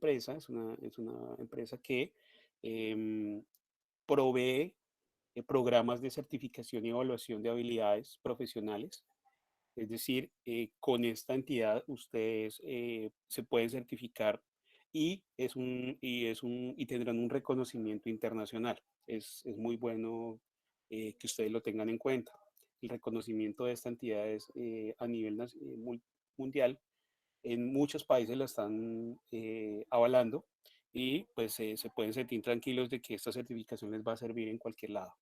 empresa, es una empresa que em, provee programas de certificación y evaluación de habilidades profesionales. Es decir, con esta entidad ustedes se pueden certificar y tendrán un reconocimiento internacional. Es muy bueno que ustedes lo tengan en cuenta. El reconocimiento de esta entidad es a nivel mundial. En muchos países la están avalando y pues se pueden sentir tranquilos de que esta certificación les va a servir en cualquier lado,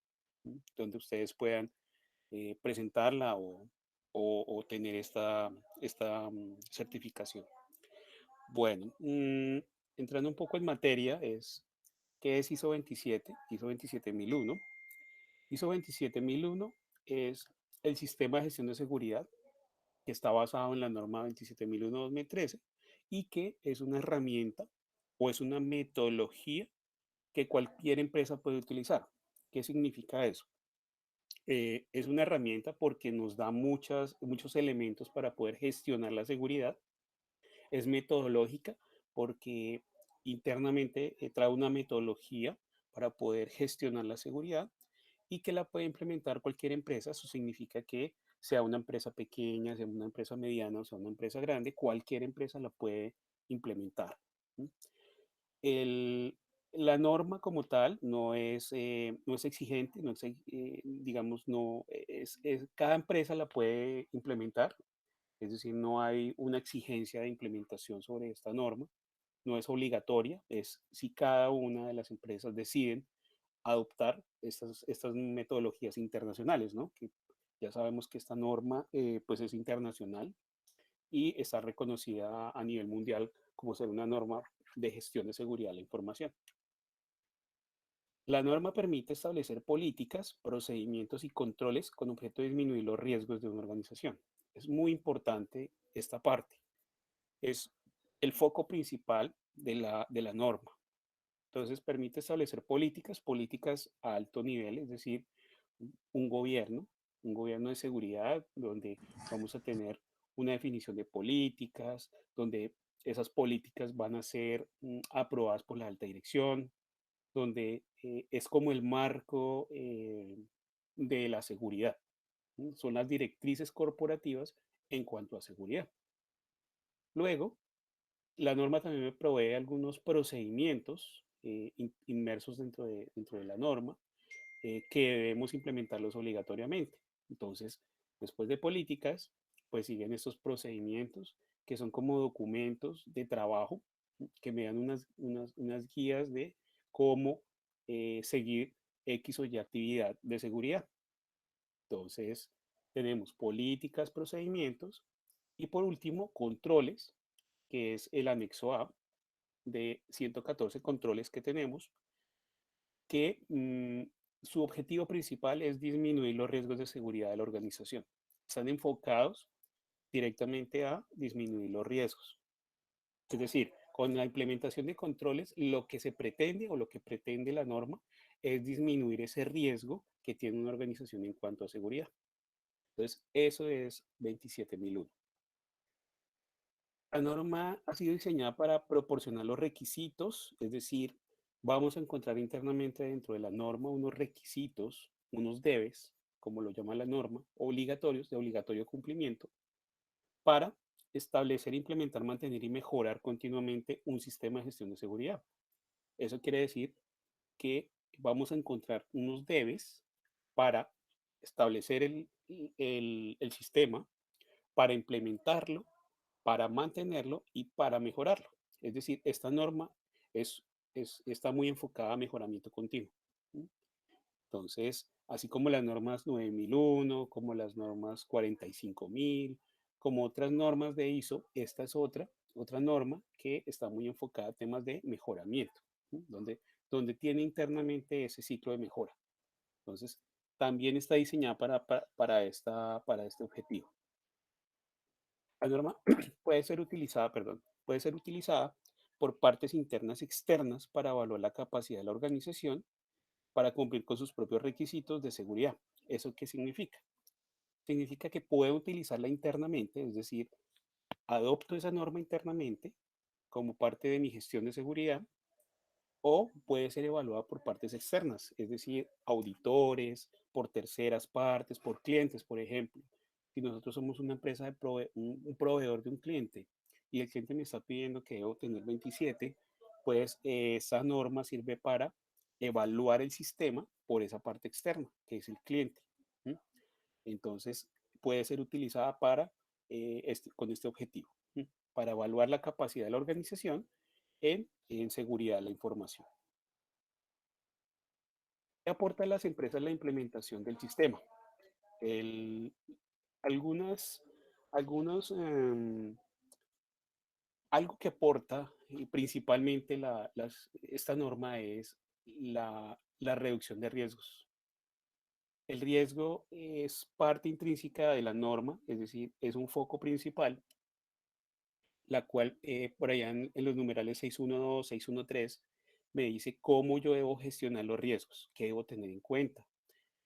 donde ustedes puedan presentarla o tener esta certificación. Bueno, entrando un poco en materia, ¿qué es ISO 27? ISO 27001. ISO 27001 es el sistema de gestión de seguridad que está basado en la norma 27001-2013 y que es una herramienta o es una metodología que cualquier empresa puede utilizar. ¿Qué significa eso? Es una herramienta porque nos da muchos elementos para poder gestionar la seguridad. Es metodológica porque internamente trae una metodología para poder gestionar la seguridad y que la puede implementar cualquier empresa. Eso significa que sea una empresa pequeña, sea una empresa mediana o sea una empresa grande, cualquier empresa la puede implementar. ¿Sí? El, la norma como tal no es exigente, digamos, no cada empresa la puede implementar, es decir, no hay una exigencia de implementación sobre esta norma, no es obligatoria, es si cada una de las empresas deciden adoptar estas metodologías internacionales, ¿no? Que ya sabemos que esta norma pues es internacional y está reconocida a nivel mundial como ser una norma de gestión de seguridad de la información. La norma permite establecer políticas, procedimientos y controles con objeto de disminuir los riesgos de una organización. Es muy importante esta parte. Es el foco principal de la norma. Entonces, permite establecer políticas a alto nivel, es decir, un gobierno, un gobierno de seguridad donde vamos a tener una definición de políticas, donde esas políticas van a ser aprobadas por la alta dirección, donde es como el marco de la seguridad. Son las directrices corporativas en cuanto a seguridad. Luego, la norma también me provee algunos procedimientos inmersos dentro de la norma que debemos implementarlos obligatoriamente. Entonces, después de políticas, pues siguen estos procedimientos que son como documentos de trabajo que me dan unas guías de cómo seguir X o Y actividad de seguridad. Entonces, tenemos políticas, procedimientos y por último, controles, que es el anexo A de 114 controles que tenemos, que su objetivo principal es disminuir los riesgos de seguridad de la organización. Están enfocados directamente a disminuir los riesgos. Es decir, con la implementación de controles, lo que se pretende o lo que pretende la norma es disminuir ese riesgo que tiene una organización en cuanto a seguridad. Entonces, eso es 27001. La norma ha sido diseñada para proporcionar los requisitos, es decir, vamos a encontrar internamente dentro de la norma unos requisitos, unos debes, como lo llama la norma, obligatorios, de obligatorio cumplimiento, para establecer, implementar, mantener y mejorar continuamente un sistema de gestión de seguridad. Eso quiere decir que vamos a encontrar unos debes para establecer el sistema, para implementarlo, para mantenerlo y para mejorarlo. Es decir, esta norma es, está muy enfocada a mejoramiento continuo. Entonces, así como las normas 9001, como las normas 45000, como otras normas de ISO, esta es otra norma que está muy enfocada a temas de mejoramiento, donde tiene internamente ese ciclo de mejora. Entonces, también está diseñada para este objetivo. La norma puede ser utilizada por partes internas y externas para evaluar la capacidad de la organización para cumplir con sus propios requisitos de seguridad. ¿Eso qué significa? Significa que puedo utilizarla internamente, es decir, adopto esa norma internamente como parte de mi gestión de seguridad o puede ser evaluada por partes externas, es decir, auditores, por terceras partes, por clientes, por ejemplo. Si nosotros somos una empresa de un proveedor de un cliente y el cliente me está pidiendo que debo tener 27, pues esa norma sirve para evaluar el sistema por esa parte externa, que es el cliente. ¿Mm? Entonces, puede ser utilizada con este objetivo, ¿m? Para evaluar la capacidad de la organización en seguridad de la información. ¿Qué aporta a las empresas la implementación del sistema? El- algunas, algo que aporta principalmente esta norma es la reducción de riesgos. El riesgo es parte intrínseca de la norma, es decir, es un foco principal la cual por allá en los numerales 612, 613, me dice cómo yo debo gestionar los riesgos, qué debo tener en cuenta,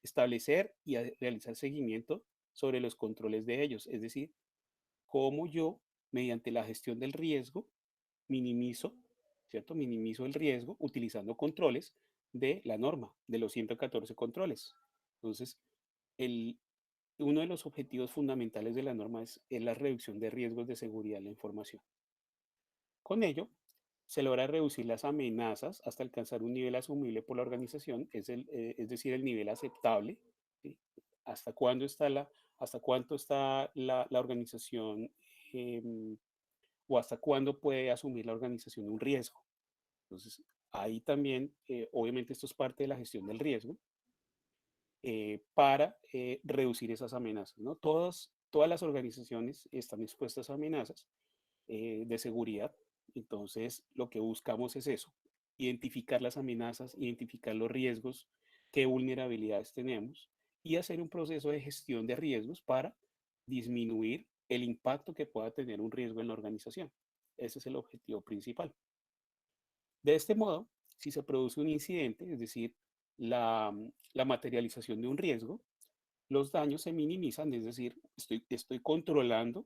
establecer y realizar seguimiento sobre los controles de ellos, es decir, cómo yo, mediante la gestión del riesgo, minimizo, ¿cierto? Minimizo el riesgo utilizando controles de la norma, de los 114 controles. Entonces, el, uno de los objetivos fundamentales de la norma es la reducción de riesgos de seguridad de la información. Con ello, se logra reducir las amenazas hasta alcanzar un nivel asumible por la organización, es decir, el nivel aceptable, ¿sí? Hasta cuándo está hasta cuánto está la organización em, o hasta cuándo puede asumir la organización un riesgo. Entonces, ahí también, obviamente, esto es parte de la gestión del riesgo para reducir esas amenazas, ¿no? Todas las organizaciones están expuestas a amenazas de seguridad. Entonces, lo que buscamos es eso, identificar las amenazas, identificar los riesgos, qué vulnerabilidades tenemos y hacer un proceso de gestión de riesgos para disminuir el impacto que pueda tener un riesgo en la organización. Ese es el objetivo principal. De este modo, si se produce un incidente, es decir, la materialización de un riesgo, los daños se minimizan, es decir, estoy controlando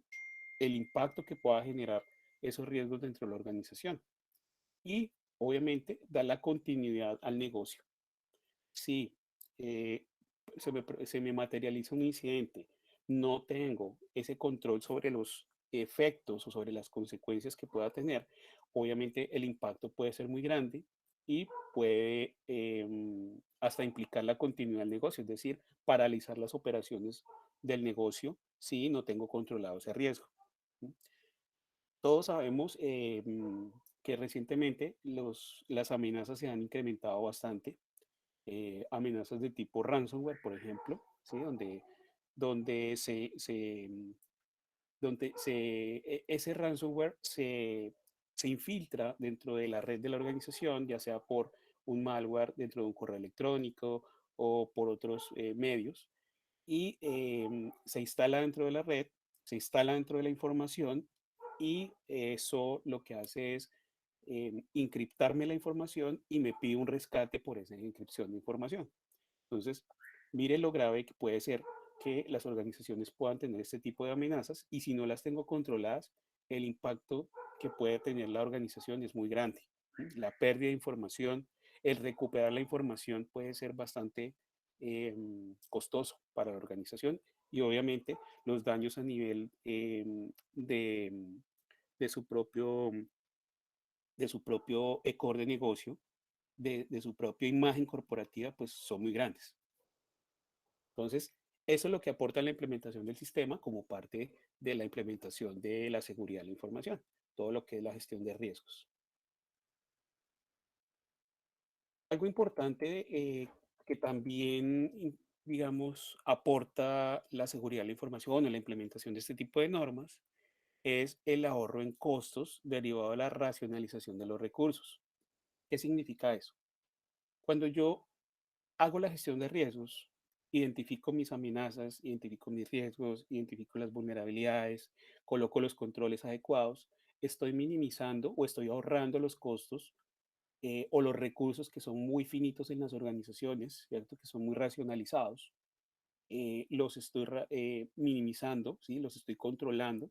el impacto que pueda generar esos riesgos dentro de la organización y obviamente dar la continuidad al negocio. Si se me materializa un incidente, no tengo ese control sobre los efectos o sobre las consecuencias que pueda tener, obviamente el impacto puede ser muy grande y puede hasta implicar la continuidad del negocio, es decir, paralizar las operaciones del negocio si no tengo controlado ese riesgo. Todos sabemos que recientemente las amenazas se han incrementado bastante, amenazas de tipo ransomware, por ejemplo, ¿sí? Donde, se, se, mm, ese ransomware se infiltra dentro de la red de la organización, ya sea por un malware dentro de un correo electrónico o por otros medios, y se instala dentro de la red, se instala dentro de la información y eso lo que hace es encriptarme la información y me pide un rescate por esa encripción de información. Entonces, mire lo grave que puede ser que las organizaciones puedan tener este tipo de amenazas y si no las tengo controladas, el impacto que puede tener la organización es muy grande. La pérdida de información, el recuperar la información puede ser bastante costoso para la organización y obviamente los daños a nivel de su propio, de su propio core de negocio, de su propia imagen corporativa, pues son muy grandes. Entonces, eso es lo que aporta la implementación del sistema como parte de la implementación de la seguridad de la información, todo lo que es la gestión de riesgos. Algo importante que también, digamos, aporta la seguridad de la información o la implementación de este tipo de normas es el ahorro en costos derivado de la racionalización de los recursos. ¿Qué significa eso? Cuando yo hago la gestión de riesgos, identifico mis amenazas, identifico mis riesgos, identifico las vulnerabilidades, coloco los controles adecuados, estoy minimizando o estoy ahorrando los costos o los recursos que son muy finitos en las organizaciones, ¿cierto? Que son muy racionalizados, los estoy minimizando, ¿sí? Los estoy controlando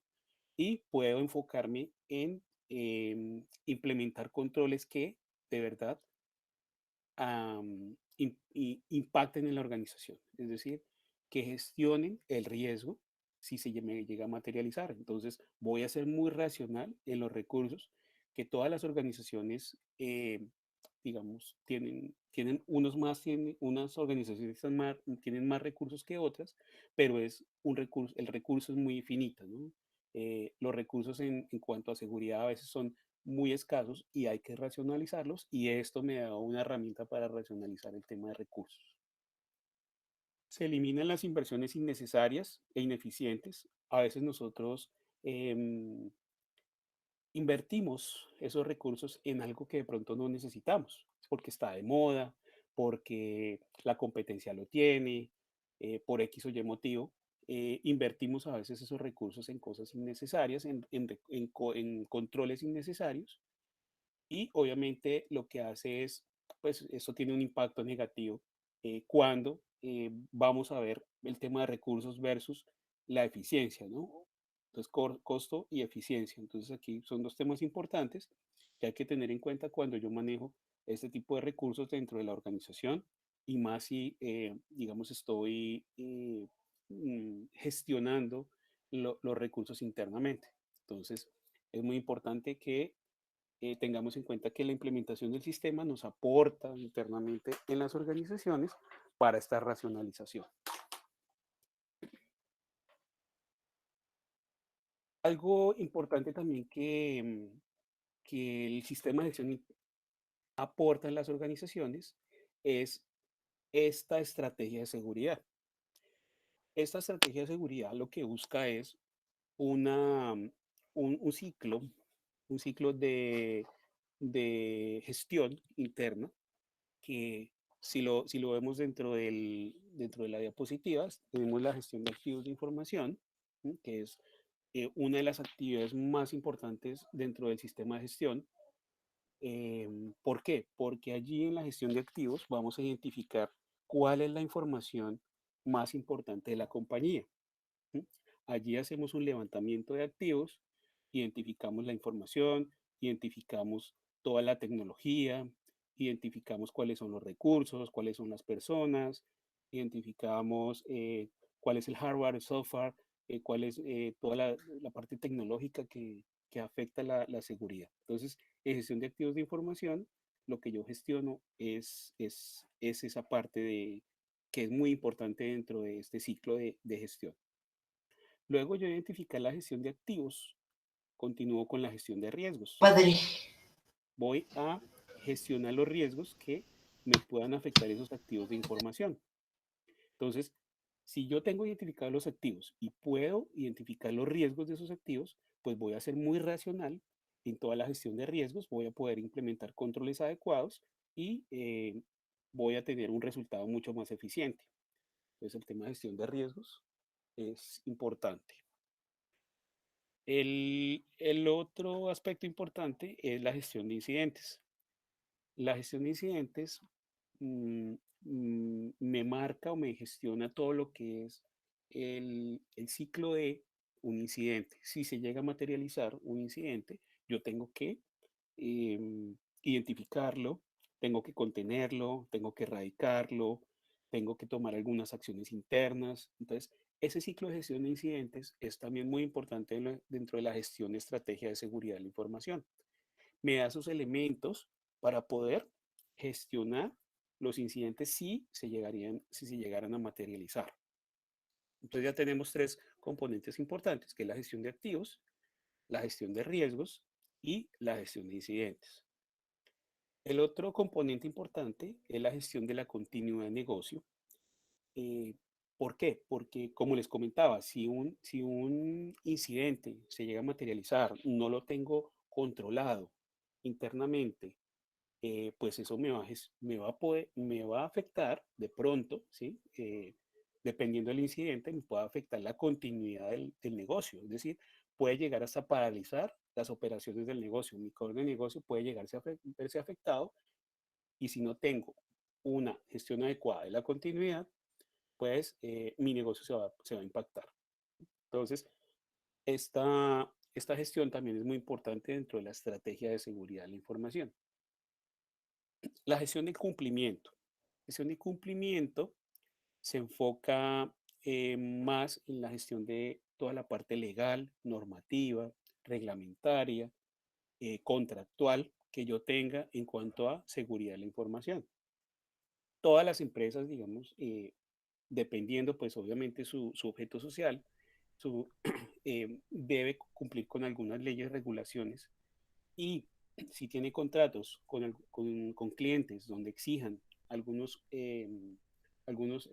y puedo enfocarme en implementar controles que de verdad impacten en la organización, es decir, que gestionen el riesgo si me llega a materializar. Entonces, voy a ser muy racional en los recursos que todas las organizaciones, digamos, unas organizaciones tienen más recursos que otras, pero el recurso es muy finito, ¿no? Los recursos en cuanto a seguridad a veces son muy escasos y hay que racionalizarlos y esto me da una herramienta para racionalizar el tema de recursos. Se eliminan las inversiones innecesarias e ineficientes. A veces nosotros em, invertimos esos recursos en algo que de pronto no necesitamos, porque está de moda, porque la competencia lo tiene, por X o Y motivo. Invertimos a veces esos recursos en cosas innecesarias, en controles innecesarios y obviamente lo que hace es, pues eso tiene un impacto negativo cuando vamos a ver el tema de recursos versus la eficiencia, ¿no? Entonces, costo y eficiencia. Entonces, aquí son dos temas importantes que hay que tener en cuenta cuando yo manejo este tipo de recursos dentro de la organización y más si, digamos, estoy gestionando los recursos internamente. Entonces, es muy importante que tengamos en cuenta que la implementación del sistema nos aporta internamente en las organizaciones para esta racionalización. Algo importante también que el sistema de gestión aporta en las organizaciones es esta estrategia de seguridad. Esta estrategia de seguridad lo que busca es una, un ciclo, un ciclo de gestión interna que si lo vemos dentro de la diapositiva, tenemos la gestión de activos de información, ¿sí? Que es una de las actividades más importantes dentro del sistema de gestión. ¿Por qué? Porque allí en la gestión de activos vamos a identificar cuál es la información más importante de la compañía. ¿Sí? Allí hacemos un levantamiento de activos, identificamos la información, identificamos toda la tecnología, identificamos cuáles son los recursos, cuáles son las personas, identificamos cuál es el hardware, el software, cuál es toda la parte tecnológica que afecta la seguridad. Entonces, en gestión de activos de información, lo que yo gestiono es esa parte que es muy importante dentro de este ciclo de gestión. Luego yo identificar la gestión de activos, continúo con la gestión de riesgos. Padre. Voy a gestionar los riesgos que me puedan afectar esos activos de información. Entonces, si yo tengo identificados los activos y puedo identificar los riesgos de esos activos, pues voy a ser muy racional en toda la gestión de riesgos, voy a poder implementar controles adecuados y voy a tener un resultado mucho más eficiente. Entonces, el tema de gestión de riesgos es importante. El otro aspecto importante es la gestión de incidentes. La gestión de incidentes mm, me marca o me gestiona todo lo que es el ciclo de un incidente. Si se llega a materializar un incidente, yo tengo que identificarlo, tengo que contenerlo, tengo que erradicarlo, tengo que tomar algunas acciones internas. Entonces, ese ciclo de gestión de incidentes es también muy importante dentro de la gestión de estrategia de seguridad de la información. Me da esos elementos para poder gestionar los incidentes si se llegaran a materializar. Entonces ya tenemos tres componentes importantes, que es la gestión de activos, la gestión de riesgos y la gestión de incidentes. El otro componente importante es la gestión de la continuidad de negocio. Eh, ¿Por qué? Porque, como les comentaba, si un incidente se llega a materializar, no lo tengo controlado internamente, pues eso me va a afectar de pronto, ¿sí? Dependiendo del incidente, me puede afectar la continuidad del negocio. Es decir, puede llegar hasta paralizar las operaciones del negocio. Mi core de negocio puede llegarse a verse afectado y si no tengo una gestión adecuada de la continuidad, pues mi negocio se va a impactar. Entonces, esta gestión también es muy importante dentro de la estrategia de seguridad de la información. La gestión del cumplimiento. Gestión de cumplimiento se enfoca más en la gestión de toda la parte legal, normativa, reglamentaria, contractual que yo tenga en cuanto a seguridad de la información. Todas las empresas, digamos, dependiendo pues obviamente su objeto social, su, debe cumplir con algunas leyes, regulaciones y si tiene contratos con clientes donde exijan algunos, algunos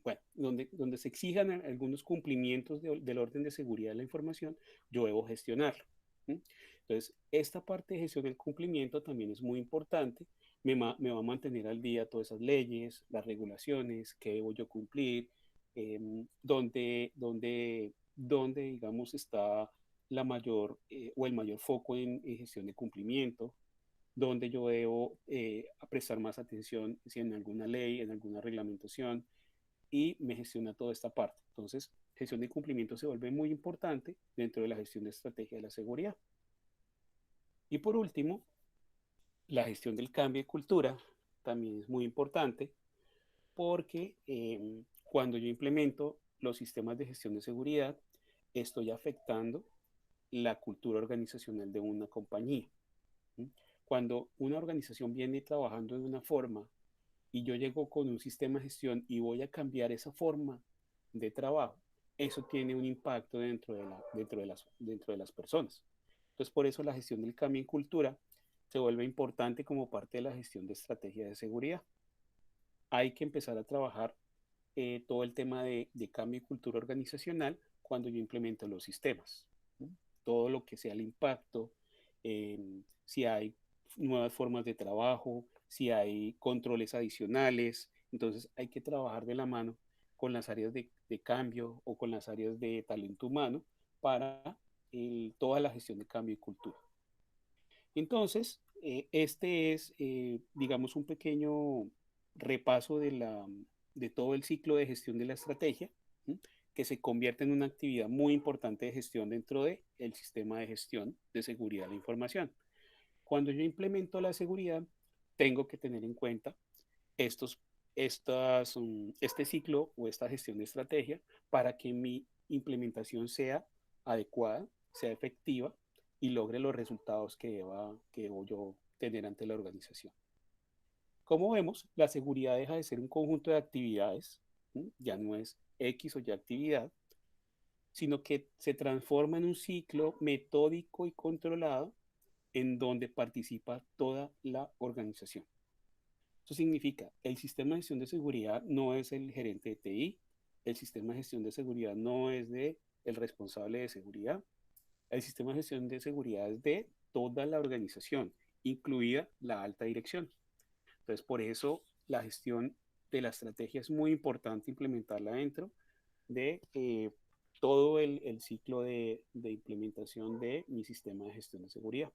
bueno, donde se exijan algunos cumplimientos del orden de seguridad de la información, yo debo gestionarlo. ¿Sí? Entonces, esta parte de gestión del cumplimiento también es muy importante. Me va a mantener al día todas esas leyes, las regulaciones, qué debo yo cumplir, dónde, digamos, está la mayor o el mayor foco en gestión de cumplimiento, donde yo debo prestar más atención si en alguna ley, en alguna reglamentación, y me gestiona toda esta parte. Entonces, gestión de cumplimiento se vuelve muy importante dentro de la gestión de estrategia de la seguridad. Y por último, la gestión del cambio de cultura también es muy importante porque cuando yo implemento los sistemas de gestión de seguridad, estoy afectando la cultura organizacional de una compañía. ¿Sí? Cuando una organización viene trabajando de una forma y yo llego con un sistema de gestión y voy a cambiar esa forma de trabajo, eso tiene un impacto dentro de las personas. Entonces, por eso la gestión del cambio en cultura se vuelve importante como parte de la gestión de estrategia de seguridad. Hay que empezar a trabajar todo el tema de cambio y cultura organizacional cuando yo implemento los sistemas. ¿Sí? Todo lo que sea el impacto, si hay nuevas formas de trabajo, si hay controles adicionales, entonces hay que trabajar de la mano con las áreas de cambio o con las áreas de talento humano para toda la gestión de cambio y cultura. Entonces, este es, digamos, un pequeño repaso de todo el ciclo de gestión de la estrategia, ¿sí? Que se convierte en una actividad muy importante de gestión dentro del sistema de gestión de seguridad de la información. Cuando yo implemento la seguridad, tengo que tener en cuenta estos, este ciclo o esta gestión de estrategia para que mi implementación sea adecuada, sea efectiva y logre los resultados que debo yo tener ante la organización. Como vemos, la seguridad deja de ser un conjunto de actividades, ¿sí? Ya no es X o Y actividad, sino que se transforma en un ciclo metódico y controlado en donde participa toda la organización. Eso significa, el sistema de gestión de seguridad no es el gerente de TI, el sistema de gestión de seguridad no es de el responsable de seguridad, el sistema de gestión de seguridad es de toda la organización, incluida la alta dirección. Entonces, por eso la gestión de la estrategia es muy importante implementarla dentro de todo el ciclo de implementación de mi sistema de gestión de seguridad.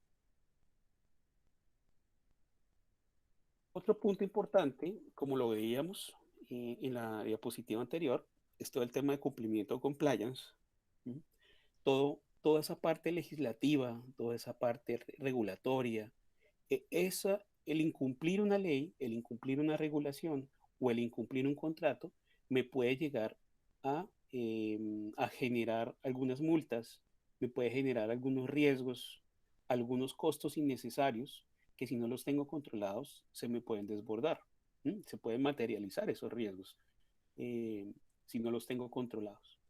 Otro punto importante, como lo veíamos en la diapositiva anterior, es todo el tema de cumplimiento o compliance. ¿Sí? Toda esa parte legislativa, toda esa parte regulatoria, el incumplir una ley, el incumplir una regulación o el incumplir un contrato me puede llegar a generar algunas multas, me puede generar algunos riesgos, algunos costos innecesarios que si no los tengo controlados se me pueden desbordar. ¿Sí? Se pueden materializar esos riesgos eh, si no los tengo controlados.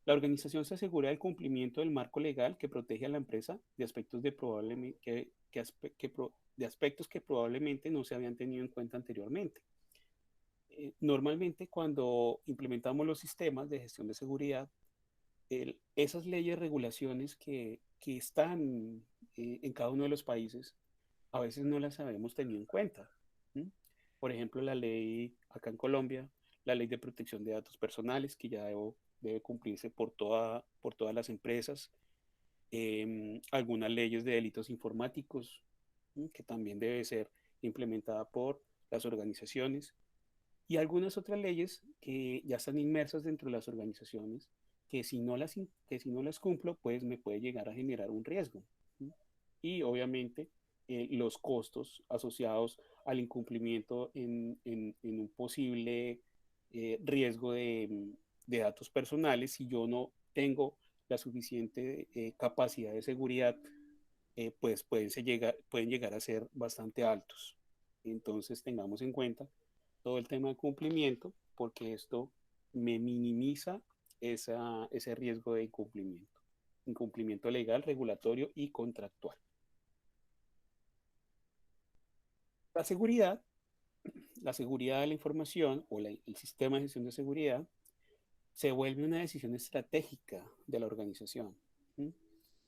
La organización se asegura del cumplimiento del marco legal que protege a la empresa de aspectos, de aspectos que probablemente no se habían tenido en cuenta anteriormente. Normalmente cuando implementamos los sistemas de gestión de seguridad, esas leyes, regulaciones que están en cada uno de los países, a veces no las habíamos tenido en cuenta. ¿Sí? Por ejemplo, la ley acá en Colombia, la ley de protección de datos personales, que ya debe cumplirse por todas las empresas, algunas leyes de delitos informáticos, ¿sí? Que también debe ser implementada por las organizaciones, y algunas otras leyes que ya están inmersas dentro de las organizaciones, que si no las cumplo, pues me puede llegar a generar un riesgo. ¿Sí? Y obviamente los costos asociados al incumplimiento en un posible riesgo de datos personales, si yo no tengo la suficiente capacidad de seguridad, pues pueden llegar a ser bastante altos. Entonces tengamos en cuenta todo el tema de cumplimiento, porque esto me minimiza ese riesgo de incumplimiento, incumplimiento legal, regulatorio y contractual. La seguridad, la seguridad de la información o el sistema de gestión de seguridad se vuelve una decisión estratégica de la organización, ¿sí?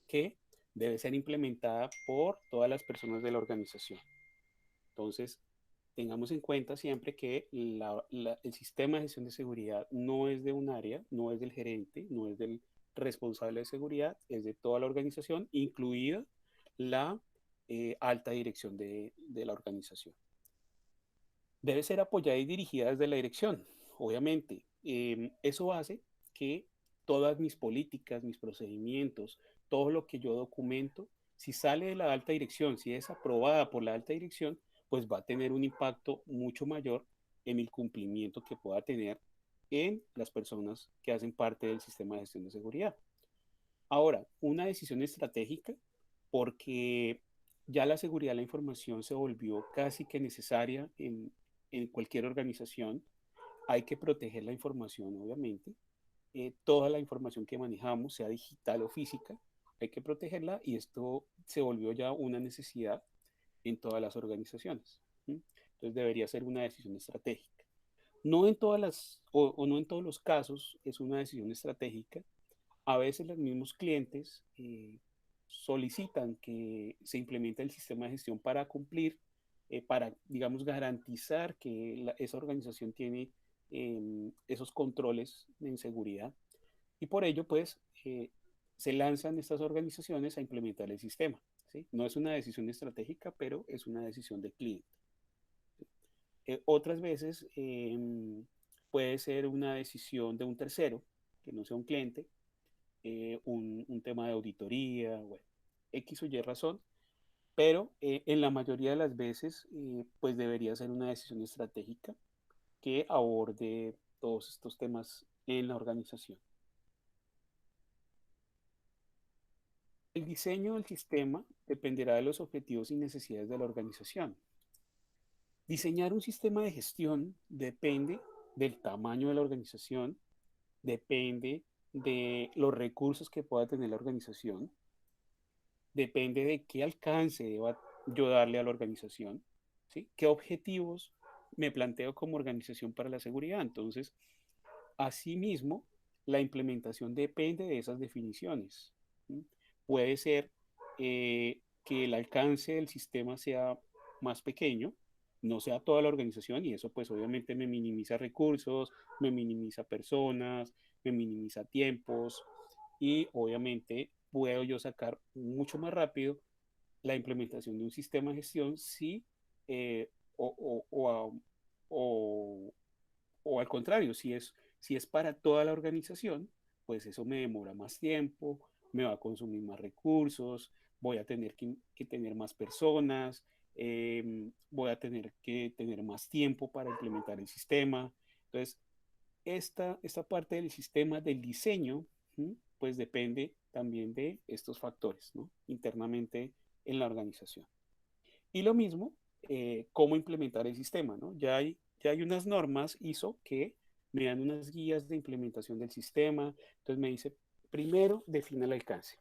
Que debe ser implementada por todas las personas de la organización. Entonces, tengamos en cuenta siempre que el sistema de gestión de seguridad no es de un área, no es del gerente, no es del responsable de seguridad, es de toda la organización, incluida la alta dirección de la organización. Debe ser apoyada y dirigida desde la dirección, obviamente. Eso hace que todas mis políticas, mis procedimientos, todo lo que yo documento, si sale de la alta dirección, si es aprobada por la alta dirección, pues va a tener un impacto mucho mayor en el cumplimiento que pueda tener en las personas que hacen parte del sistema de gestión de seguridad. Ahora, una decisión estratégica, porque ya la seguridad de la información se volvió casi que necesaria en cualquier organización. Hay que proteger la información, obviamente. Toda la información que manejamos, sea digital o física, hay que protegerla y esto se volvió ya una necesidad en todas las organizaciones. ¿Sí? Entonces debería ser una decisión estratégica. No en todas o no en todos los casos es una decisión estratégica. A veces los mismos clientes solicitan que se implemente el sistema de gestión para cumplir, para, digamos, garantizar que esa organización tiene esos controles en seguridad. Y por ello, pues, se lanzan estas organizaciones a implementar el sistema. ¿Sí? No es una decisión estratégica, pero es una decisión del cliente. Otras veces puede ser una decisión de un tercero, que no sea un cliente, un tema de auditoría, bueno, X o Y razón, pero en la mayoría de las veces, pues debería ser una decisión estratégica que aborde todos estos temas en la organización. El diseño del sistema dependerá de los objetivos y necesidades de la organización. Diseñar un sistema de gestión depende del tamaño de la organización, depende de los recursos que pueda tener la organización, depende de qué alcance deba yo darle a la organización, ¿sí? ¿Qué objetivos me planteo como organización para la seguridad? Entonces, asimismo, la implementación depende de esas definiciones. ¿Sí? Puede ser que el alcance del sistema sea más pequeño, no sea toda la organización, y eso pues obviamente me minimiza recursos, me minimiza personas, me minimiza tiempos, y obviamente puedo yo sacar mucho más rápido la implementación de un sistema de gestión si, eh, o, o, o, a- o, o al contrario, si es para toda la organización, pues eso me demora más tiempo, me va a consumir más recursos, voy a tener que tener más personas, voy a tener que tener más tiempo para implementar el sistema. Entonces, esta parte del sistema, del diseño, pues depende también de estos factores, ¿no? Internamente en la organización. Y lo mismo, cómo implementar el sistema, ¿no? Ya hay unas normas ISO que me dan unas guías de implementación del sistema. Entonces me dice, primero, defina el alcance.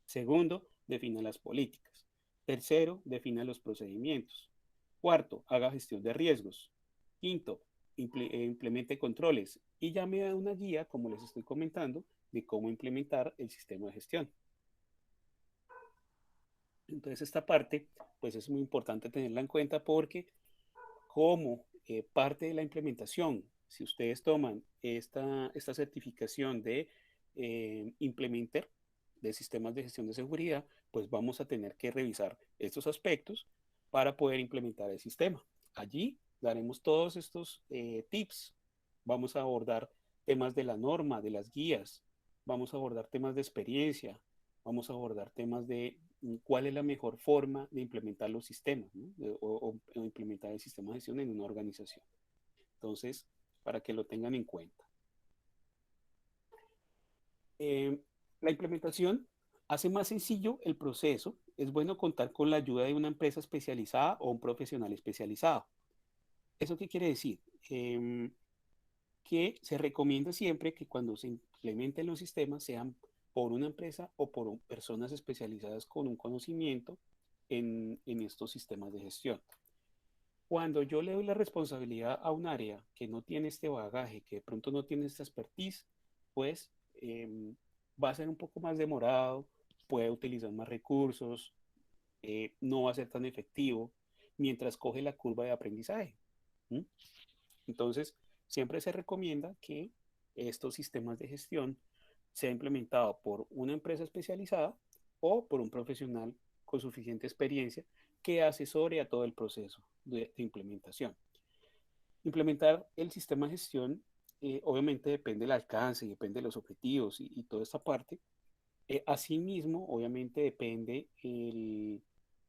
Segundo, defina las políticas. Tercero, defina los procedimientos. Cuarto, haga gestión de riesgos. Quinto, implemente controles. Y ya me da una guía, como les estoy comentando, de cómo implementar el sistema de gestión. Entonces esta parte, pues es muy importante tenerla en cuenta porque como parte de la implementación, si ustedes toman esta certificación de implementer de sistemas de gestión de seguridad, pues vamos a tener que revisar estos aspectos para poder implementar el sistema. Allí daremos todos estos tips. Vamos a abordar temas de la norma, de las guías, vamos a abordar temas de experiencia, vamos a abordar temas de cuál es la mejor forma de implementar los sistemas, ¿no? O implementar el sistema de gestión en una organización. Entonces, para que lo tengan en cuenta. Eh, la implementación hace más sencillo el proceso. Es bueno contar con la ayuda de una empresa especializada o un profesional especializado. ¿Eso qué quiere decir? Que se recomienda siempre que cuando se implementen los sistemas sean por una empresa o por personas especializadas con un conocimiento en estos sistemas de gestión. Cuando yo le doy la responsabilidad a un área que no tiene este bagaje, que de pronto no tiene esta expertise, pues va a ser un poco más demorado, puede utilizar más recursos, no va a ser tan efectivo mientras coge la curva de aprendizaje. ¿Mm? Entonces, siempre se recomienda que estos sistemas de gestión sea implementado por una empresa especializada o por un profesional con suficiente experiencia que asesore a todo el proceso de implementación. Implementar el sistema de gestión obviamente depende del alcance, depende de los objetivos y toda esta parte. Asimismo, obviamente depende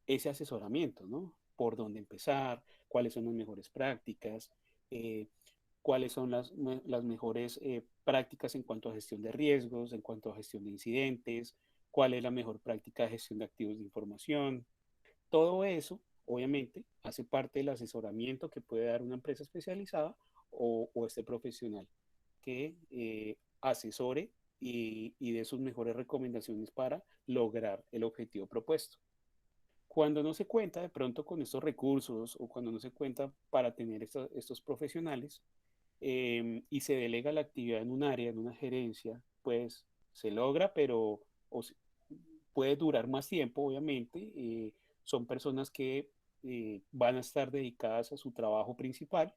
ese asesoramiento, ¿no? Por dónde empezar, cuáles son las mejores prácticas, eh, cuáles son las mejores prácticas en cuanto a gestión de riesgos, en cuanto a gestión de incidentes, cuál es la mejor práctica de gestión de activos de información. Todo eso, obviamente, hace parte del asesoramiento que puede dar una empresa especializada o este profesional que asesore y dé sus mejores recomendaciones para lograr el objetivo propuesto. Cuando no se cuenta de pronto con estos recursos o cuando no se cuenta para tener estos profesionales y se delega la actividad en un área, en una gerencia, pues se logra, pero o puede durar más tiempo, obviamente. Son personas que van a estar dedicadas a su trabajo principal,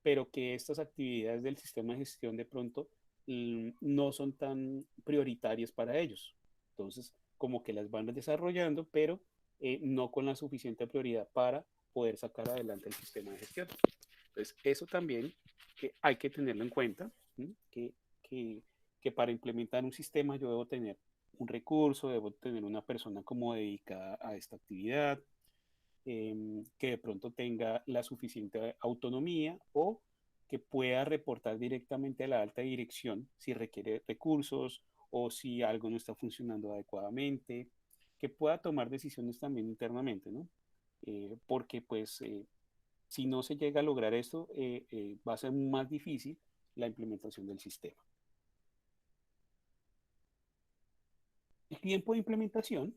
pero que estas actividades del sistema de gestión de pronto no son tan prioritarias para ellos. Entonces, como que las van desarrollando, pero no con la suficiente prioridad para poder sacar adelante el sistema de gestión. Entonces, eso también que hay que tenerlo en cuenta, que, que, que para implementar un sistema yo debo tener un recurso, debo tener una persona como dedicada a esta actividad, que de pronto tenga la suficiente autonomía o que pueda reportar directamente a la alta dirección si requiere recursos o si algo no está funcionando adecuadamente, que pueda tomar decisiones también internamente, ¿no? Porque pues si no se llega a lograr esto, va a ser más difícil la implementación del sistema. El tiempo de implementación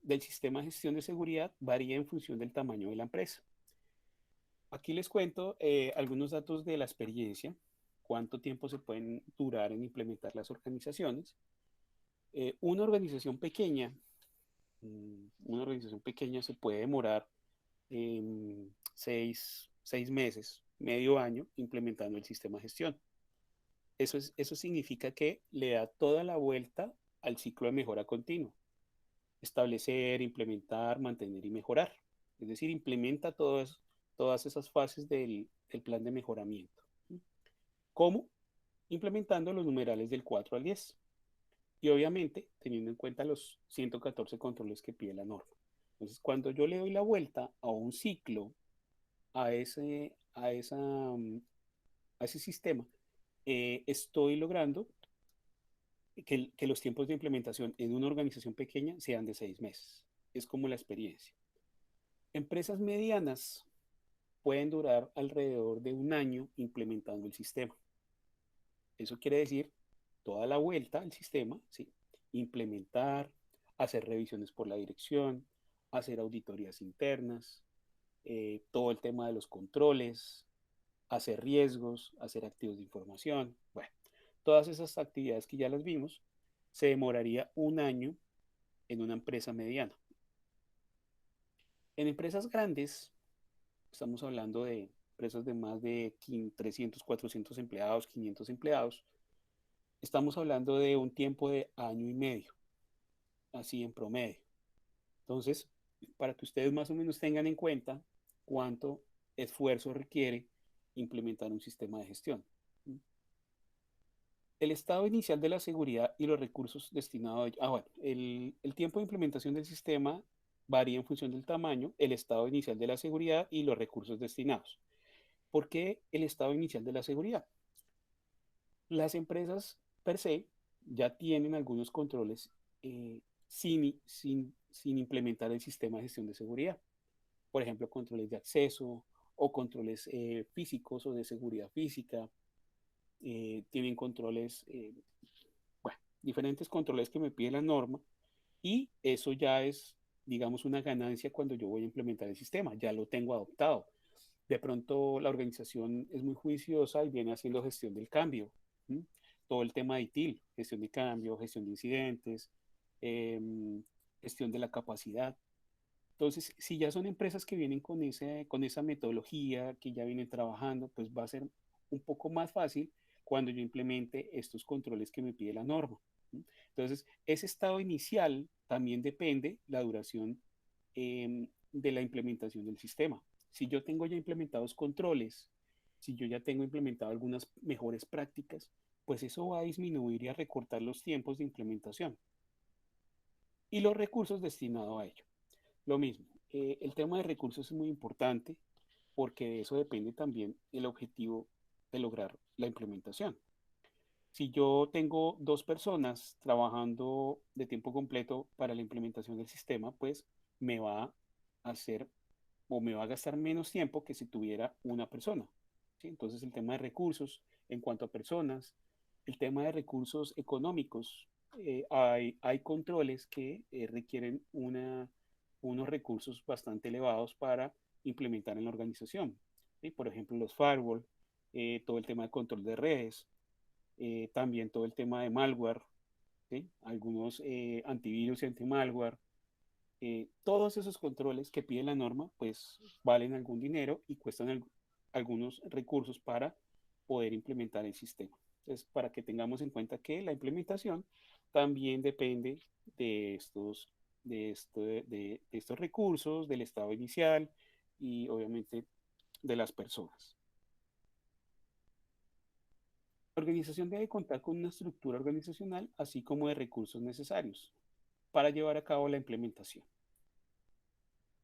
del sistema de gestión de seguridad varía en función del tamaño de la empresa. Aquí les cuento algunos datos de la experiencia, cuánto tiempo se pueden durar en implementar las organizaciones. Una organización pequeña, una organización pequeña se puede demorar 6 meses, medio año, implementando el sistema de gestión. Eso significa que le da toda la vuelta al ciclo de mejora continua. Establecer, implementar, mantener y mejorar. Es decir, implementa todas esas fases del plan de mejoramiento. ¿Cómo? Implementando los numerales del 4 al 10. Y obviamente teniendo en cuenta los 114 controles que pide la norma. Entonces, cuando yo le doy la vuelta a un ciclo, a ese sistema, estoy logrando que los tiempos de implementación en una organización pequeña sean de 6 meses. Es como la experiencia. Empresas medianas pueden durar alrededor de un año implementando el sistema. Eso quiere decir toda la vuelta al sistema, ¿sí? Implementar, hacer revisiones por la dirección, hacer auditorías internas, todo el tema de los controles, hacer riesgos, hacer activos de información. Bueno, todas esas actividades que ya las vimos, se demoraría un año en una empresa mediana. En empresas grandes, estamos hablando de empresas de más de 300, 400 empleados, 500 empleados, estamos hablando de un tiempo de año y medio, así en promedio. Entonces, para que ustedes más o menos tengan en cuenta cuánto esfuerzo requiere implementar un sistema de gestión. El estado inicial de la seguridad y los recursos destinados a ello. Bueno, el tiempo de implementación del sistema varía en función del tamaño, el estado inicial de la seguridad y los recursos destinados. ¿Por qué el estado inicial de la seguridad? Las empresas per se ya tienen algunos controles sin implementar el sistema de gestión de seguridad. Por ejemplo, controles de acceso o controles físicos o de seguridad física. Tienen controles, bueno, diferentes controles que me pide la norma y eso ya es, digamos, una ganancia cuando yo voy a implementar el sistema. Ya lo tengo adoptado. De pronto la organización es muy juiciosa y viene haciendo gestión del cambio. ¿Mm? Todo el tema de ITIL, gestión de cambio, gestión de incidentes, eh, gestión de la capacidad. Entonces, si ya son empresas que vienen con esa metodología, que ya vienen trabajando, pues va a ser un poco más fácil cuando yo implemente estos controles que me pide la norma. Entonces, ese estado inicial también depende la duración de la implementación del sistema. Si yo tengo ya implementados controles, si yo ya tengo implementado algunas mejores prácticas, pues eso va a disminuir y a recortar los tiempos de implementación y los recursos destinados a ello. Lo mismo, el tema de recursos es muy importante porque de eso depende también el objetivo de lograr la implementación. Si yo tengo dos personas trabajando de tiempo completo para la implementación del sistema, pues me va a hacer o me va a gastar menos tiempo que si tuviera una persona. ¿Sí? Entonces el tema de recursos en cuanto a personas, el tema de recursos económicos, hay controles que requieren unos recursos bastante elevados para implementar en la organización. ¿Sí? Por ejemplo, los firewall, todo el tema de control de redes, también todo el tema de malware, ¿sí? Algunos antivirus y antimalware, todos esos controles que pide la norma, pues valen algún dinero y cuestan algunos recursos para poder implementar el sistema. Entonces, para que tengamos en cuenta que la implementación también depende de estos recursos, del estado inicial y obviamente de las personas. La organización debe contar con una estructura organizacional, así como de recursos necesarios para llevar a cabo la implementación.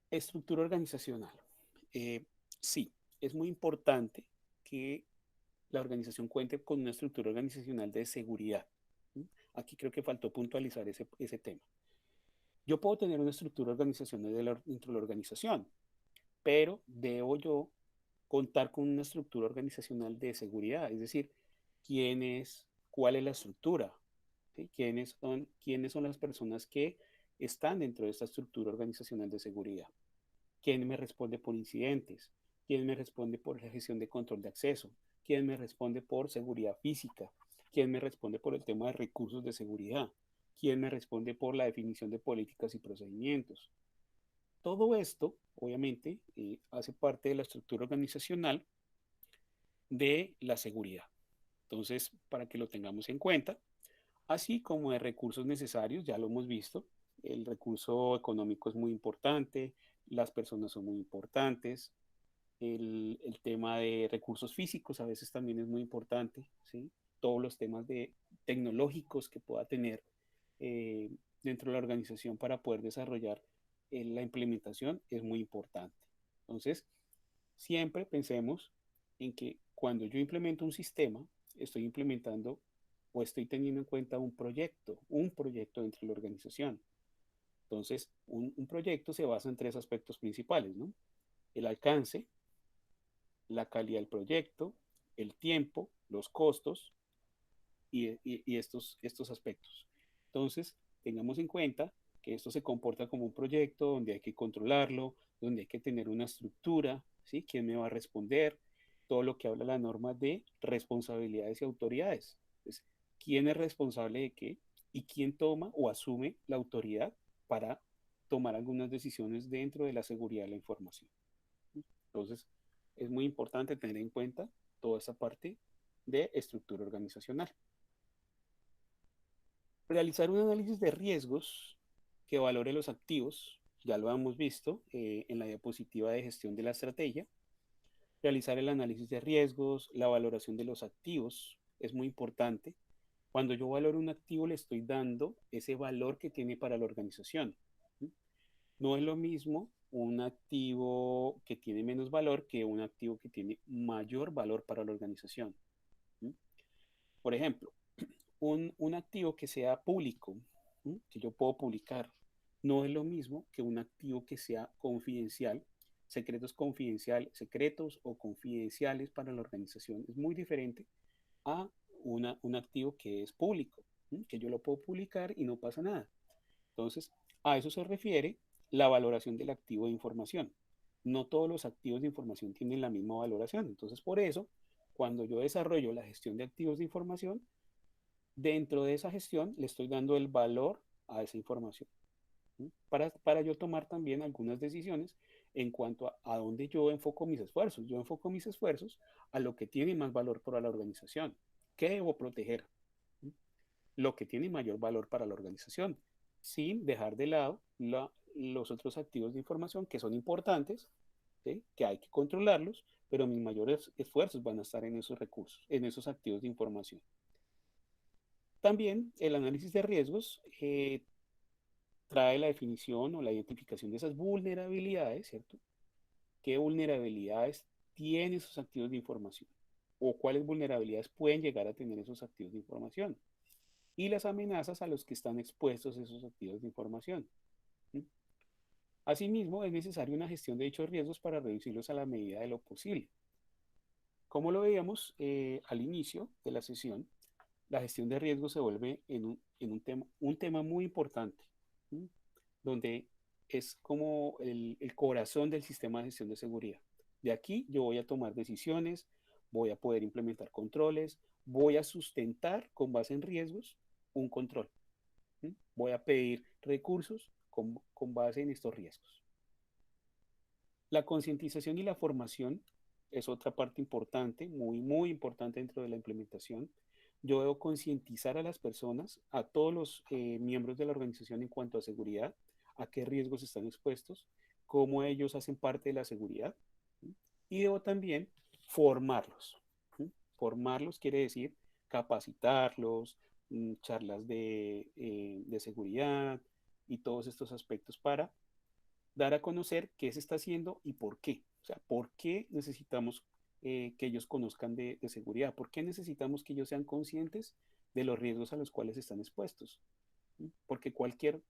Estructura organizacional. Eh, sí, es muy importante que la organización cuente con una estructura organizacional de seguridad. ¿Sí? Aquí creo que faltó puntualizar ese tema. Yo puedo tener una estructura organizacional dentro de la organización, pero debo yo contar con una estructura organizacional de seguridad, es decir, cuál es la estructura, ¿sí? Quiénes son las personas que están dentro de esta estructura organizacional de seguridad. ¿Quién me responde por incidentes? ¿Quién me responde por la gestión de control de acceso? ¿Quién me responde por seguridad física? ¿Quién me responde por el tema de recursos de seguridad? ¿Quién me responde por la definición de políticas y procedimientos? Todo esto, obviamente, hace parte de la estructura organizacional de la seguridad. Entonces, para que lo tengamos en cuenta, así como de recursos necesarios, ya lo hemos visto, el recurso económico es muy importante, las personas son muy importantes, el tema de recursos físicos a veces también es muy importante, ¿sí? Todos los temas tecnológicos que pueda tener eh, dentro de la organización para poder desarrollar la implementación es muy importante. Entonces, siempre pensemos en que cuando yo implemento un sistema, estoy implementando o estoy teniendo en cuenta un proyecto dentro de la organización. Entonces, un proyecto se basa en tres aspectos principales, ¿no? El alcance, la calidad del proyecto, el tiempo, los costos y estos aspectos. Entonces, tengamos en cuenta que esto se comporta como un proyecto donde hay que controlarlo, donde hay que tener una estructura, ¿sí? ¿Quién me va a responder? Todo lo que habla la norma de responsabilidades y autoridades. Entonces, ¿quién es responsable de qué? ¿Y quién toma o asume la autoridad para tomar algunas decisiones dentro de la seguridad de la información? Entonces, es muy importante tener en cuenta toda esa parte de estructura organizacional. Realizar un análisis de riesgos que valore los activos, ya lo hemos visto en la diapositiva de gestión de la estrategia. Realizar el análisis de riesgos, la valoración de los activos, es muy importante. Cuando yo valoro un activo, le estoy dando ese valor que tiene para la organización. ¿Sí? No es lo mismo un activo que tiene menos valor que un activo que tiene mayor valor para la organización. ¿Sí? Por ejemplo, un activo que sea público, ¿sí? Que yo puedo publicar, no es lo mismo que un activo que sea confidencial, secretos o confidenciales para la organización. Es muy diferente a un activo que es público, ¿sí? Que yo lo puedo publicar y no pasa nada. Entonces, a eso se refiere la valoración del activo de información. No todos los activos de información tienen la misma valoración. Entonces, por eso, cuando yo desarrollo la gestión de activos de información, dentro de esa gestión le estoy dando el valor a esa información. ¿Sí? Para yo tomar también algunas decisiones en cuanto a dónde yo enfoco mis esfuerzos. Yo enfoco mis esfuerzos a lo que tiene más valor para la organización. ¿Qué debo proteger? ¿Sí? Lo que tiene mayor valor para la organización, sin dejar de lado los otros activos de información que son importantes, ¿sí? Que hay que controlarlos, pero mis mayores esfuerzos van a estar en esos recursos, en esos activos de información. También el análisis de riesgos trae la definición o la identificación de esas vulnerabilidades, ¿cierto? ¿Qué vulnerabilidades tienen esos activos de información? ¿O cuáles vulnerabilidades pueden llegar a tener esos activos de información? Y las amenazas a los que están expuestos esos activos de información. ¿Sí? Asimismo, es necesaria una gestión de dichos riesgos para reducirlos a la medida de lo posible. Como lo veíamos al inicio de la sesión, la gestión de riesgos se vuelve un tema muy importante, ¿sí? Donde es como el corazón del sistema de gestión de seguridad. De aquí yo voy a tomar decisiones, voy a poder implementar controles, voy a sustentar con base en riesgos un control. ¿Sí? Voy a pedir recursos con base en estos riesgos. La concientización y la formación es otra parte importante, muy importante dentro de la implementación. Yo debo concientizar a las personas, a todos los miembros de la organización en cuanto a seguridad, a qué riesgos están expuestos, cómo ellos hacen parte de la seguridad. ¿Sí? Y debo también formarlos. ¿Sí? Formarlos quiere decir capacitarlos, charlas de seguridad y todos estos aspectos para dar a conocer qué se está haciendo y por qué. O sea, por qué necesitamos que ellos conozcan de seguridad, por qué necesitamos que ellos sean conscientes de los riesgos a los cuales están expuestos. ¿Sí? Porque cualquier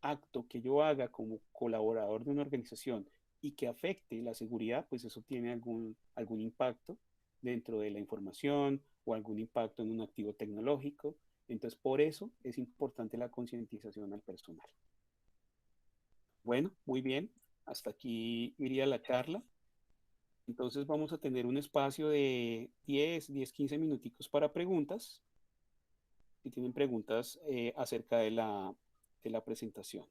acto que yo haga como colaborador de una organización y que afecte la seguridad, pues eso tiene algún impacto dentro de la información o algún impacto en un activo tecnológico. Entonces, por eso es importante la concientización al personal. Bueno, muy bien. Hasta aquí iría la charla. Entonces vamos a tener un espacio de 15 minuticos para preguntas. Si tienen preguntas acerca de la presentación.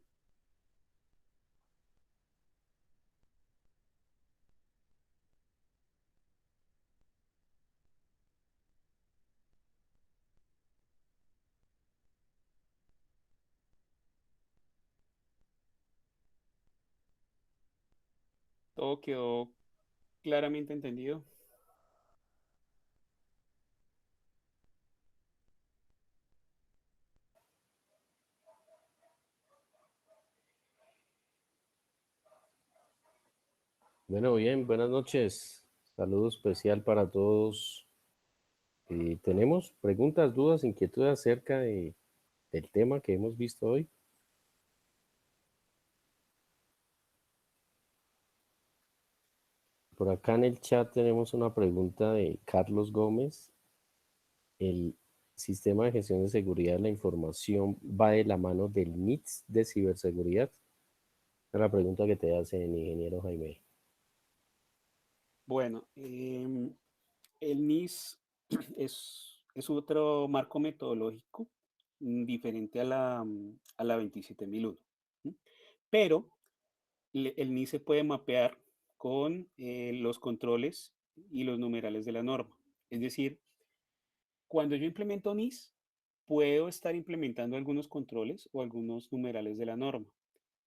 ¿Todo quedó claramente entendido? Bueno, bien, buenas noches. Saludo especial para todos. ¿Tenemos preguntas, dudas, inquietudes acerca del tema que hemos visto hoy? Por acá en el chat tenemos una pregunta de Carlos Gómez. ¿El sistema de gestión de seguridad de la información va de la mano del NITS de ciberseguridad? Es la pregunta que te hacen, ingeniero Jaime. Bueno, el NIS es otro marco metodológico diferente a la 27001. ¿Sí? Pero el NIS se puede mapear con los controles y los numerales de la norma. Es decir, cuando yo implemento NIS, puedo estar implementando algunos controles o algunos numerales de la norma.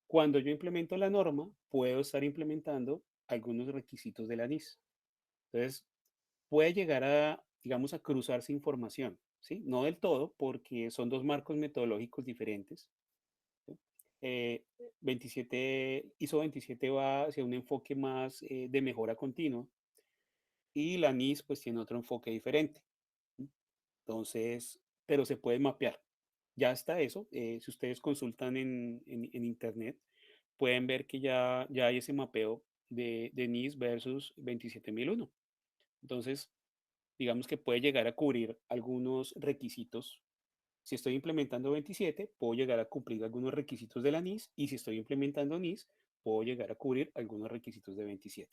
Cuando yo implemento la norma, puedo estar implementando algunos requisitos de la NIS. Entonces, puede llegar a, digamos, a cruzarse información, ¿sí? No del todo, porque son dos marcos metodológicos diferentes. ¿Sí? Eh, 27, ISO 27 va hacia un enfoque más de mejora continua y la NIS pues tiene otro enfoque diferente. ¿Sí? Entonces, pero se puede mapear. Ya está eso. Si ustedes consultan en internet, pueden ver que ya hay ese mapeo de NIS versus 27001. Entonces, digamos que puede llegar a cubrir algunos requisitos. Si estoy implementando 27, puedo llegar a cumplir algunos requisitos de la NIS y si estoy implementando NIS, puedo llegar a cubrir algunos requisitos de 27.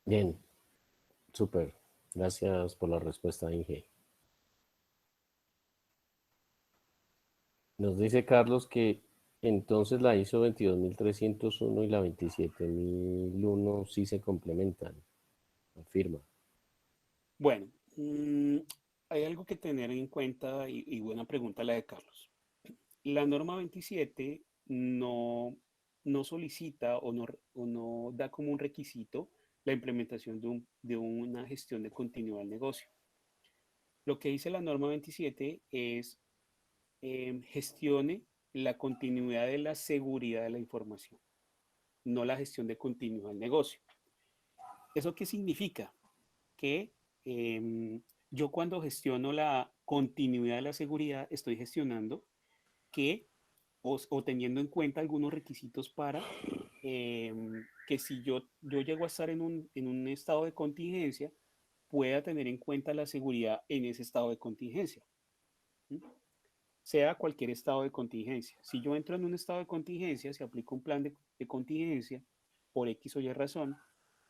Bien, súper. Gracias por la respuesta, Inge. Nos dice Carlos que entonces la ISO 22301 y la 27001 sí se complementan. Afirma. Bueno, hay algo que tener en cuenta y buena pregunta la de Carlos. La norma 27 no solicita o no da como un requisito la implementación de una gestión de continuidad del negocio. Lo que dice la norma 27 es gestione la continuidad de la seguridad de la información, no la gestión de continuidad del negocio. ¿Eso qué significa? Que yo cuando gestiono la continuidad de la seguridad estoy gestionando que o teniendo en cuenta algunos requisitos para que si yo llego a estar en un estado de contingencia, pueda tener en cuenta la seguridad en ese estado de contingencia. ¿Sí? Sea cualquier estado de contingencia. Si yo entro en un estado de contingencia, si aplico un plan de contingencia por X o Y razón,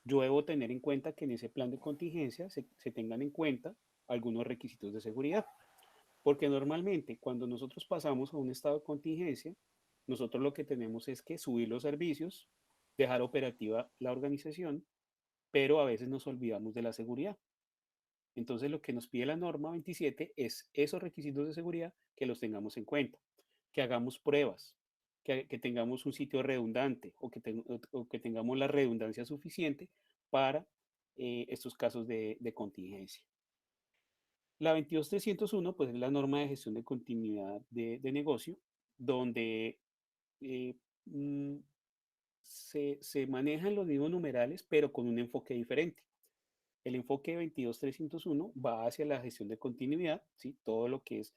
yo debo tener en cuenta que en ese plan de contingencia se tengan en cuenta algunos requisitos de seguridad. Porque normalmente cuando nosotros pasamos a un estado de contingencia, nosotros lo que tenemos es que subir los servicios, dejar operativa la organización, pero a veces nos olvidamos de la seguridad. Entonces lo que nos pide la norma 27 es esos requisitos de seguridad que los tengamos en cuenta, que hagamos pruebas, que tengamos un sitio redundante o que tengamos la redundancia suficiente para estos casos de contingencia. La 22301 pues, es la norma de gestión de continuidad de negocio, donde eh, mm, se manejan los mismos numerales, pero con un enfoque diferente. El enfoque 22301 va hacia la gestión de continuidad, ¿sí? Todo lo que es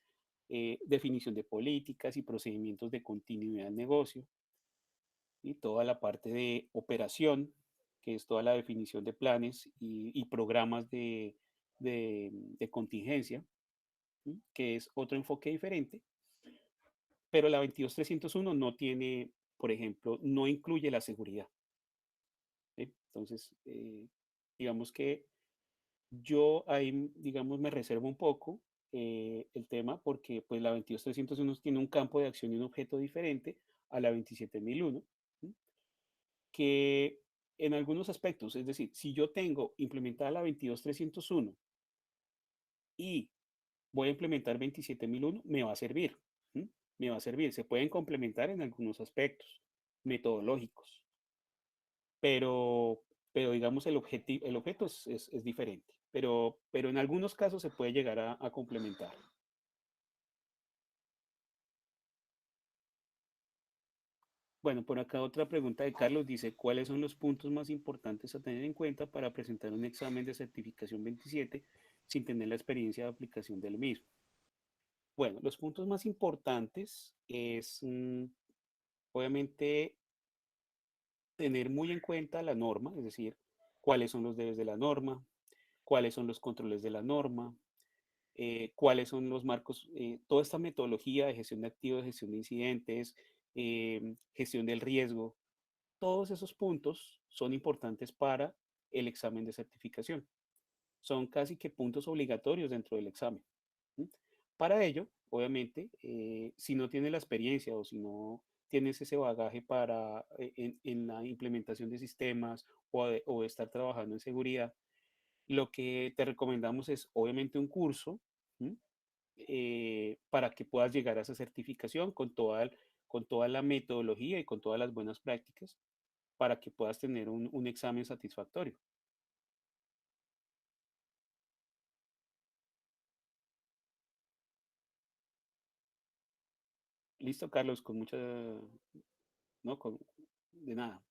definición de políticas y procedimientos de continuidad del negocio, y toda la parte de operación, que es toda la definición de planes y programas de contingencia, ¿sí? Que es otro enfoque diferente, pero la 22301 no tiene, por ejemplo, no incluye la seguridad. ¿Sí? Entonces, digamos que yo ahí, digamos, me reservo un poco el tema porque pues la 22301 tiene un campo de acción y un objeto diferente a la 27001, ¿sí? Que en algunos aspectos, es decir, si yo tengo implementada la 22301 y voy a implementar 27001, me va a servir. ¿Sí? Me va a servir. Se pueden complementar en algunos aspectos metodológicos, pero, pero digamos el objeto es diferente. Pero en algunos casos se puede llegar a complementar. Bueno, por acá otra pregunta de Carlos dice, ¿cuáles son los puntos más importantes a tener en cuenta para presentar un examen de certificación 27 sin tener la experiencia de aplicación del mismo? Bueno, los puntos más importantes es, obviamente, tener muy en cuenta la norma, es decir, cuáles son los deberes de la norma, cuáles son los controles de la norma, cuáles son los marcos, toda esta metodología de gestión de activos, gestión de incidentes, gestión del riesgo, todos esos puntos son importantes para el examen de certificación. Son casi que puntos obligatorios dentro del examen. ¿Sí? Para ello, obviamente, si no tienes la experiencia o si no tienes ese bagaje para en la implementación de sistemas o estar trabajando en seguridad, lo que te recomendamos es obviamente un curso, ¿sí? Para que puedas llegar a esa certificación con toda la metodología y con todas las buenas prácticas para que puedas tener un examen satisfactorio. Listo, Carlos, con mucha, no, con, de nada.